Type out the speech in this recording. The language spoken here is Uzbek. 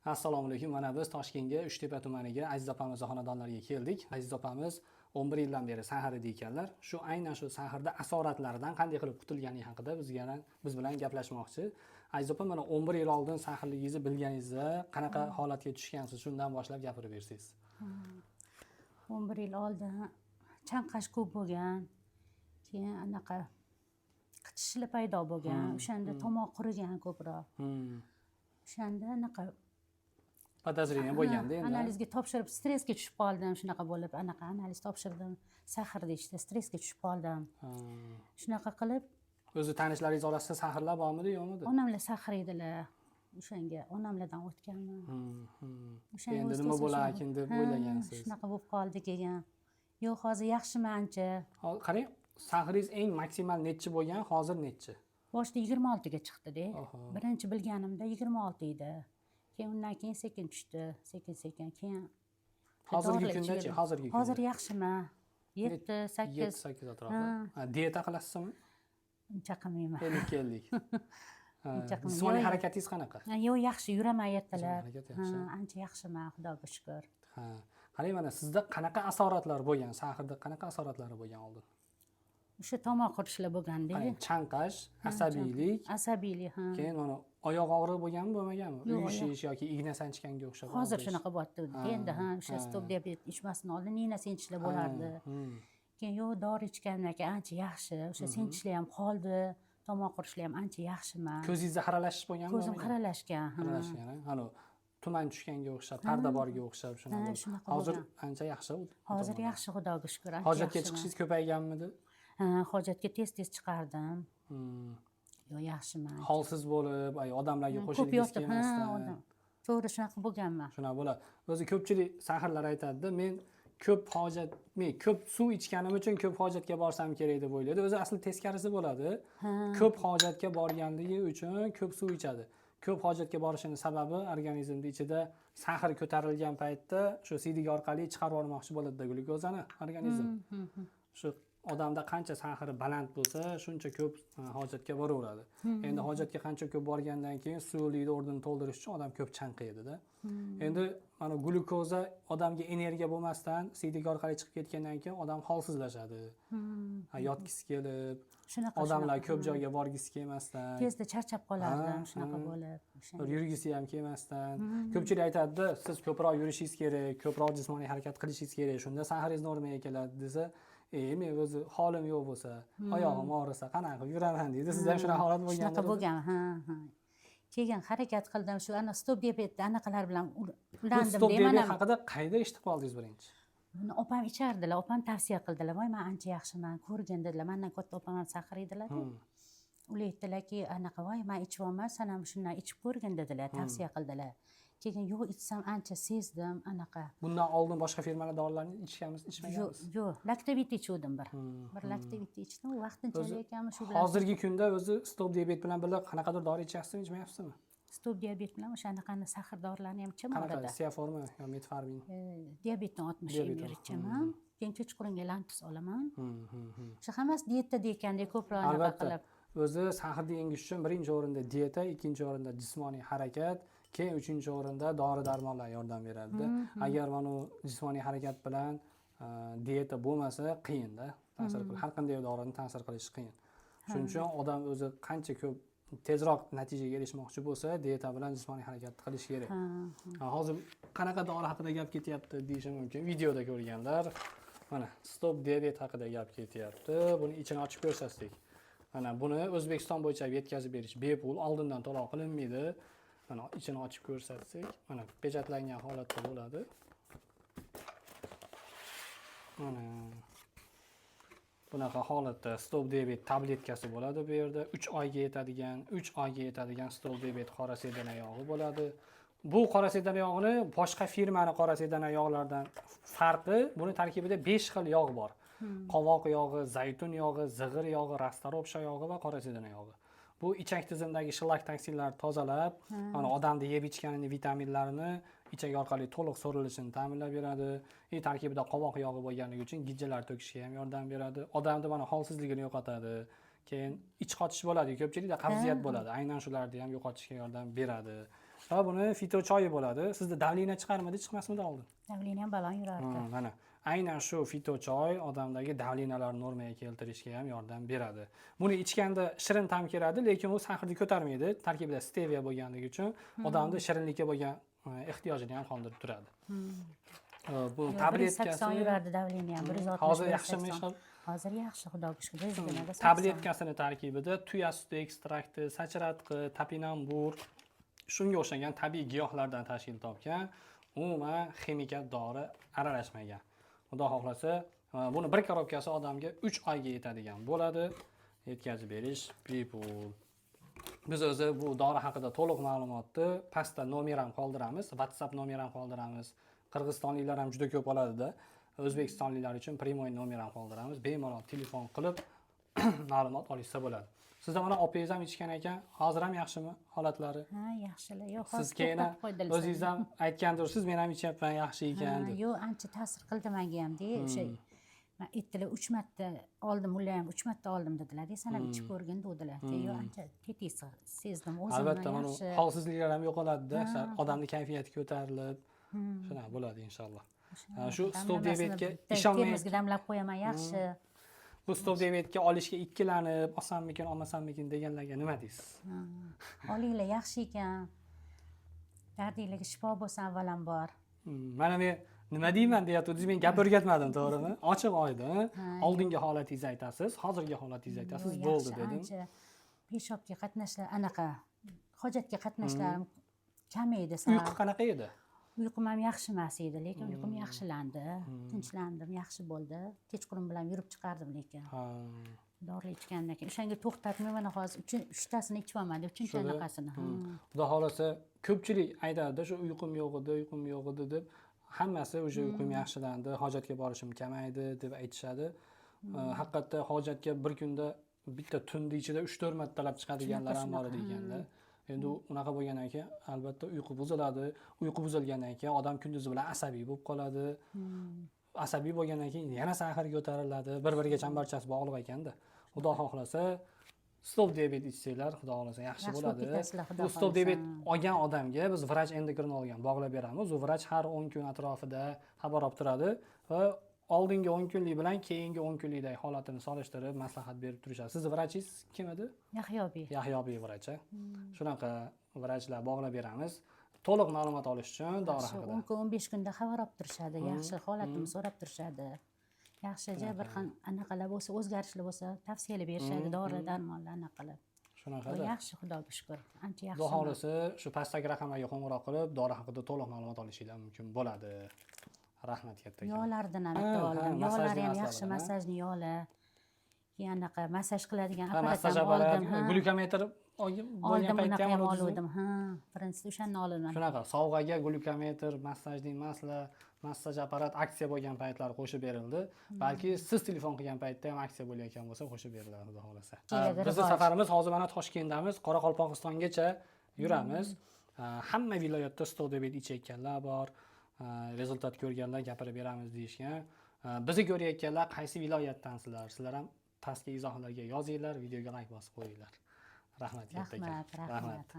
Assalomu alaykum. Mana biz Toshkentga Uchtepa tumaniga Aziz opamiz xonadonlariga keldik. Aziz opamiz 11 yildan beri sahrida ekanlar. Aynan shu sahrda asoratlaridan qanday qilib qutulgani haqida biz bilan gaplashmoqchi. Aziz opa, mana 11 yil oldin sahrligingizni bilganingizda qanaqa holatga tushgansiz? Shundan boshlab gapirib bersangiz. 11 yil oldin chanqash ko'p bo'lgan. Keyin anaqa qichishli paydo bo'lgan. O'shanda tomoq qurigan ko'proq. O'shanda anaqa podozrение bo'lganda endi analizga topshirib stressga tushib qoldim. Shunaqa bo'lib analiz topshirdim. Sahr deyishdi, stressga tushib qoldim. Shunaqa qilib o'zi tanishlaringiz orasida sahrlar bormidi, yo'qmidi? onamlar sahr edilar. O'shanga onamlardan o'tganman. Endi nima bo'larkin deb o'ylagansiz. Shunaqa bo'lib qoldi keyin. Yo'q, hozir yaxshiman ancha. Qarang, sahringiz eng maksimal nechi bo'lgan, hozir nechi? Boshida 26 ga chiqdi-da. Birinchi bilganimda 26 edi. Keyin undan keyin sekin tushdi, sekin. Keyin hozirgi kundachi? Hozir yaxshiman. 7-8 atrofida. Dieta qilasizmi? Uncha qilmayman. Ellik. Jismoniy harakatingiz qanaqa? Yo'q, yaxshi, yuraman ertalab. Harakat yaxshi. Ancha yaxshiman, Xudoga shukr. Qarang, mana sizda qanaqa asoratlar bo'lgan? Sahrda qanaqa asoratlari bo'lgan oldin? O'sha tomoq qurishlar bo'lganda. Chanqash, asabiylik. Asabiylik, ha. Keyin mana oyoq og'rig'i bo'lganmi, bo'lmaganmi? Uyushish yoki igna sanchganga o'xshab. Hozir shunaqa bo'lyapti. Endi o'sha stop diabet ichmasdan oldin igna sanchishlar bo'lardi. Keyin yo'q, dori ichgandan keyin ancha yaxshi. O'sha sanchishlar ham qoldi. Tomoq qurishlar ham ancha yaxshiman. Ko'zingizda xiralashish bo'lganmi? Ko'zim xiralashgan. Xiralashgan, tuman tushganga o'xshab, parda borga o'xshab shunaqa. Hozir ancha yaxshi. Hozir yaxshi, Xudoga shukr. Hojatga chiqishingiz ko'payganmidi? Hojatga tez chiqardim. Yo'q, yaxshiman. Holsiz bo'lib, odamlarga qo'shilgisi kelmasdan. To'g'ri, shunaqa bo'lganman. Shunaqa bo'ladi. O'zi ko'pchilik sahrlar aytadi-da, men ko'p suv ichganim uchun ko'p hojatga borsam kerak deb o'ylaydi. O'zi asli teskarisi bo'ladi. Ko'p hojatga borganligi uchun ko'p suv ichadi. Ko'p hojatga borishining sababi organizmda ichida sahr ko'tarilgan paytda shu siydik orqali chiqarib yubormoqchi bo'ladi-da glyukozani organizm. Shu odamda qancha sahri baland bo'lsa, shuncha ko'p hojatga boraveradi. Endi hojatga qancha ko'p borgandan keyin suvlikni o'rnini to'ldirish uchun odam ko'p chanqaydi-da. Endi mana glyukoza odamga energiya bo'lmasdan siydik orqali chiqib ketgandan keyin odam holsizlashadi. Yotgisi kelib, odamlar ko'p joyga borgisi kelmasdan, tezda charchab qolardim, shunaqa bo'lib. Yurgisi ham kelmasdan. Ko'pchilik aytadi-da, siz ko'proq yurishingiz kerak, ko'proq jismoniy harakat qilishingiz kerak, shunda sahringiz normaga keladi desa, men o'zi holim yo'q bo'lsa, oyog'im og'risa, qanaqa yuraman deydi. Sizda ham shunaqa holat bo'lganmi? Shunaqa bo'lgan, ha. Keyin harakat qildim, shu stop diabetda anaqalar bilan ulandim stop diabet haqida qayda eshitib qoldingiz birinchi? Buni opam ichardilar, opam tavsiya qildilar. Voy, men ancha yaxshiman, ko'rgin dedilar. Mendan katta opam ham sahr edilar. Ular aytdilarki, anaqa, voy, men ichibman, sen ham shundan ichib ko'rgin dedilar, tavsiya qildilar. Keyin yo'q, ichsam ancha sezdim, anaqa. Bundan oldin boshqa firmalar dorilarni ichmagansiz? Yo'q, Lactavit ichuvdim bir. Bir Lactavit ichdim, u vaqtinchalik ekanmi shu bilan. Hozirgi kunda o'zi stop diabet bilan birga qanaqadir dori ichyapsizmi, ichmayapsizmi? Stop diabet bilan o'sha anaqani sahr dorilarini ham ichaman orada. Qanaqa, Siaformi yo Metformin? Diabetdan 60 ml ichaman. Keyin kechqurunga lantus olaman. Shu hammasi diyetda ekanda ko'proq anaqa qilib. O'zi sahrni yengish uchun birinchi o'rinda dieta, ikkinchi o'rinda jismoniy harakat, keyin uchinchi o'rinda dori-darmonlar yordam beradi. Agar mana jismoniy harakat bilan dieta bo'lmasa, qiyin-da. Har qanday dorini ta'sir qilishi qiyin. Shuning uchun odam o'zi qancha ko'p tezroq natijaga erishmoqchi bo'lsa, dieta bilan jismoniy harakat qilish kerak. Hozir qanaqa dori haqida gap ketyapti deyishim mumkin. Videoda ko'rganlar. Mana stop diabet haqida gap ketyapti. Buni ichini ochib ko'rsatdik. Mana buni O'zbekiston bo'yicha yetkazib berish bepul, oldindan to'lov qilinmaydi. Mana ichini ochib ko'rsatsak, mana pechatlangan holatda bo'ladi. Mana bunaqa holatda stop diabet tabletkasi bo'ladi bu yerda. 3 oyga yetadigan stop diabet qora sedana yog'i bo'ladi. Bu qora sedana yog'ini boshqa firmani qora sedana yog'laridan farqi, buni tarkibida 5 xil yog' bor. Qovoq yog'i, zaytun yog'i, zig'ir yog'i, rastaropsha yog'i va qora sedana yog'i. Bu ichak tizimidagi shilak toksinlarni tozalab, odamda yeb ichganini vitaminlarini ichak orqali to'liq so'rilishini ta'minlab beradi. Tarkibida qovoq yog'i bo'lganligi uchun gijjalar to'kishga ham yordam beradi. Odamda mana holsizligini yo'qotadi. Keyin ich qotish bo'ladi, ko'pchilikda qavziyat bo'ladi. Aynan shularni ham yo'qotishga yordam beradi. va buni fito choyi bo'ladi. Sizda davleniya chiqarmidi, chiqmasmidi oldin? Davleniya ham baland yurardi. Mana aynan shu fito choy odamdagi davleniyalarni normaga keltirishga ham yordam beradi. Buni ichganda shirin ta'm keladi, lekin u sahrni ko'tarmaydi. Tarkibida stevia bo'lganligi uchun odamda shirinlikka bo'lgan ehtiyojini ham qondirib turadi. Bu tabletkasi 180 yurardi davleniya ham, 160. hozir yaxshimi? Hozir yaxshi, xudoga shukr. Tabletkasini tarkibida tuya suti ekstrakti, sachratqi, topinambur, shunga o'xshagan tabiiy giyohlardan tashkil topgan, umuman ximika dori aralashmagan. Xudo xohlasa, buni bir korobkasi odamga 3 oyga yetadigan bo'ladi. Yetkazib berish bepul. Biz o'zi bu dori haqida to'liq ma'lumotni pastda nomer ham qoldiramiz, WhatsApp nomer ham qoldiramiz. Qirg'izistonliklar ham juda ko'p oladi-da. O'zbekistonliklar uchun primoy nomer ham qoldiramiz. Bemalol telefon qilib ma'lumot olishsa bo'ladi. Sizda mana opangiz ham ichgan ekan, hozir ham yaxshimi holatlari? Ha, yaxshilar. Yo'q, Siz keyin o'zingiz ham aytgandirsiz, men ham ichyapman, yaxshi ekan deb. Yo'q, ancha ta'sir qildi menga ham de, o'sha men aytdilar 3 marta oldim, ular ham 3 marta oldim dedilar. Sanab ichib ko'rgin dedilar. Yo'q, ancha tetis sezdim o'zimni. Albatta, mana holsizliklar ham yo'qoladi-da, odamning kayfiyati ko'tarilib, shunaqa bo'ladi inshaalloh. Shu stop diabetga ishonmay termizga damlab qo'yaman, yaxshi. Bu stop diabetga olishga ikkilanib, olsammikin, olmasammikin deganlarga nima deysiz? Olinglar, yaxshi ekan. Dardinglarga shifo bo'lsin avvalambor. Mana men nima deyman deyatdingiz, men gap o'rgatmadim, to'g'rimi? Ochiq oydin. Oldingi holatingizni aytasiz, hozirgi holatingizni aytasiz, bo'ldi dedim. Peshobga qatnashlar, anaqa hojatga qatnashlarim kamaydi. Uyqu qanaqa edi? Uyqum ham yaxshi emas edi, lekin uyqum yaxshilandi, tinchlandim, yaxshi bo'ldi. Kechqurun bilan yurib chiqardim lekin. Dori ichgandan keyin o'shanga to'xtatmay mana hozir 3tasini ichyaman, 3-anaqasini. Xudo xolasa, ko'pchilik aytadi, shu uyqum yo'q edi deb, hammasi o'sha uyqum yaxshilandi, hojatga borishim kamaydi deb aytishadi. Haqiqatda hojatga bir kunda bitta tunda ichida 3-4 martalab chiqadiganlar ham bor ekanlar. Endi unaqa bo'lgandan keyin albatta uyqu buziladi. Uyqu buzilgandan keyin odam kunduzi bilan asabiy bo'lib qoladi. Asabiy bo'lgandan keyin yana sahar ko'tariladi. Bir-biriga chambarchas bog'liq ekanda. Xudo xohlasa, stop diabet ichsanglar, xudo xohlasa yaxshi bo'ladi. Bu stop diabet olgan odamga biz vrach endokrinologdan bog'lab beramiz. U vrach har 10 kun atrofida xabar olib turadi va oldingi 10 kunlik bilan keyingi 10 kunlikdagi holatini solishtirib, maslahat berib turishadi. Siz vrachingiz kim edi? Yahyobiy vrach. Shunaqa vrachlar bog'lab beramiz. To'liq ma'lumot olish uchun dori haqida. 10-15 kunda xabar olib turishadi, yaxshi holatimni so'rab turishadi. Yaxshicha bir xil anaqalar bo'lsa, o'zgarishlar bo'lsa, tavsiyalar berishadi, dori darmonlar anaqalar. Shunaqada. Yaxshi, xudoga shukr. Ancha yaxshi. Xudo xolasa, shu pastdagi raqamlarga qo'ng'iroq qilib, dori haqida to'liq ma'lumot olishingiz mumkin bo'ladi. Rahmat katta. Yog'lardan ham bitta oldim. Yog'lari ham yaxshi, massajni yog'lar. Keyin anaqa massaj qiladigan apparat ham oldim. Glyukometr bo'lgan paytda ham oldim. Birinchisi o'shani oldim. Shunaqa, sovg'aga glyukometr, massajning massaj apparat aksiya bo'lgan paytlar qo'shib berildi. Balki siz telefon qilgan paytda ham aksiya bo'layotgan bo'lsa, qo'shib beriladi, xudo xolasa. Bizning safarimiz hozir mana Toshkentdamiz, Qoraqalpog'istongacha yuramiz. Hamma viloyatda stop diabet ichayotganlar bor. Rezultat ko'rganlar gapirib beramiz deyishgan. Bizni ko'rayotganlar qaysi viloyatdansizlar? Sizlar ham pastga izohlarga yozinglar, videoga like bosib qo'yinglar. Rahmat katta. Rahmat.